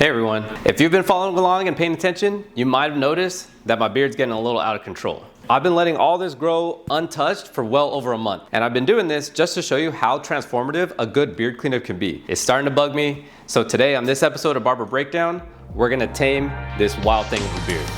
Hey everyone, if you've been following along and paying attention, you might have noticed that my beard's getting a little out of control. I've been letting all this grow untouched for well over a month, and I've been doing this just to show you how transformative a good beard cleanup can be. It's starting to bug me, so today on this episode of Barber Breakdown, we're gonna tame this wild thing of a beard.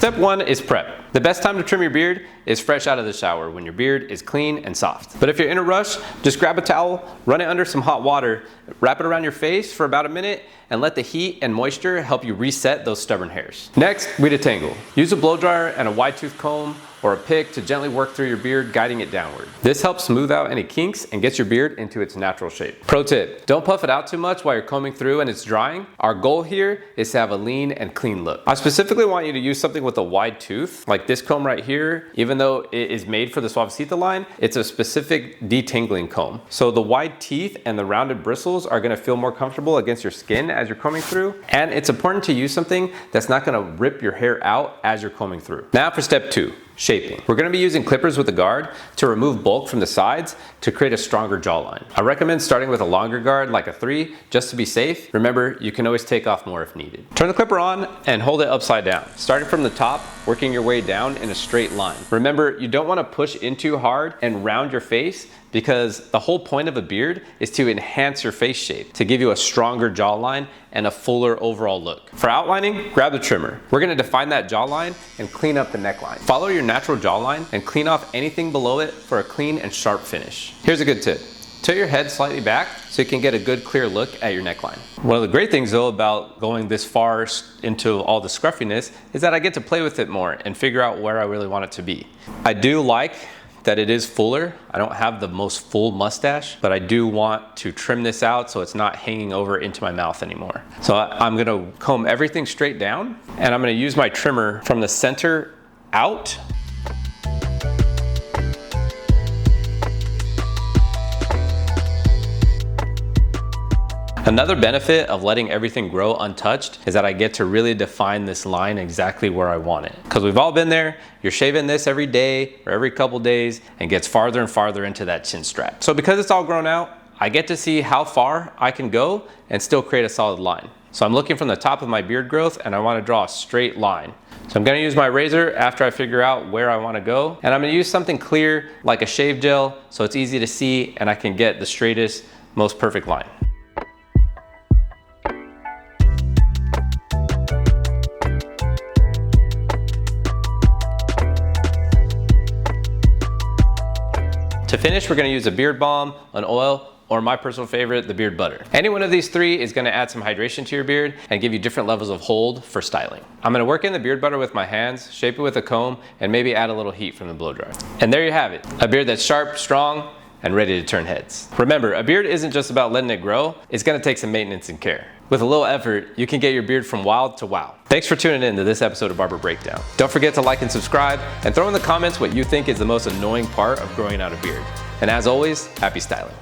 Step one is prep. The best time to trim your beard is fresh out of the shower when your beard is clean and soft. But if you're in a rush, just grab a towel, run it under some hot water, wrap it around your face for about a minute, and let the heat and moisture help you reset those stubborn hairs. Next, we detangle. Use a blow dryer and a wide tooth comb or a pick to gently work through your beard, guiding it downward. This helps smooth out any kinks and gets your beard into its natural shape. Pro tip, don't puff it out too much while you're combing through and it's drying. Our goal here is to have a lean and clean look. I specifically want you to use something with a wide tooth, like this comb right here. Even though it is made for the Suavecito line, it's a specific detangling comb. So the wide teeth and the rounded bristles are gonna feel more comfortable against your skin as you're combing through. And it's important to use something that's not gonna rip your hair out as you're combing through. Now for step two. Shaping. We're gonna be using clippers with a guard to remove bulk from the sides to create a stronger jawline. I recommend starting with a longer guard like a 3 just to be safe. Remember, you can always take off more if needed. Turn the clipper on and hold it upside down. Starting from the top, working your way down in a straight line. Remember, you don't wanna push in too hard and round your face because the whole point of a beard is to enhance your face shape, to give you a stronger jawline and a fuller overall look. For outlining, grab the trimmer. We're gonna define that jawline and clean up the neckline. Follow your natural jawline and clean off anything below it for a clean and sharp finish. Here's a good tip. Tilt your head slightly back so you can get a good clear look at your neckline. One of the great things though about going this far into all the scruffiness is that I get to play with it more and figure out where I really want it to be. I do like that it is fuller. I don't have the most full mustache, but I do want to trim this out so it's not hanging over into my mouth anymore. So I'm gonna comb everything straight down and I'm gonna use my trimmer from the center out. Another benefit of letting everything grow untouched is that I get to really define this line exactly where I want it. Because we've all been there, you're shaving this every day or every couple days and gets farther and farther into that chin strap. So because it's all grown out, I get to see how far I can go and still create a solid line. So I'm looking from the top of my beard growth and I want to draw a straight line. So I'm going to use my razor after I figure out where I want to go. And I'm going to use something clear like a shave gel so it's easy to see and I can get the straightest, most perfect line. To finish, we're gonna use a beard balm, an oil, or my personal favorite, the beard butter. Any one of these three is gonna add some hydration to your beard and give you different levels of hold for styling. I'm gonna work in the beard butter with my hands, shape it with a comb, and maybe add a little heat from the blow dryer. And there you have it, a beard that's sharp, strong, and ready to turn heads. Remember, a beard isn't just about letting it grow, it's gonna take some maintenance and care. With a little effort, you can get your beard from wild to wow. Thanks for tuning in to this episode of Barber Breakdown. Don't forget to like and subscribe, and throw in the comments what you think is the most annoying part of growing out a beard. And as always, happy styling.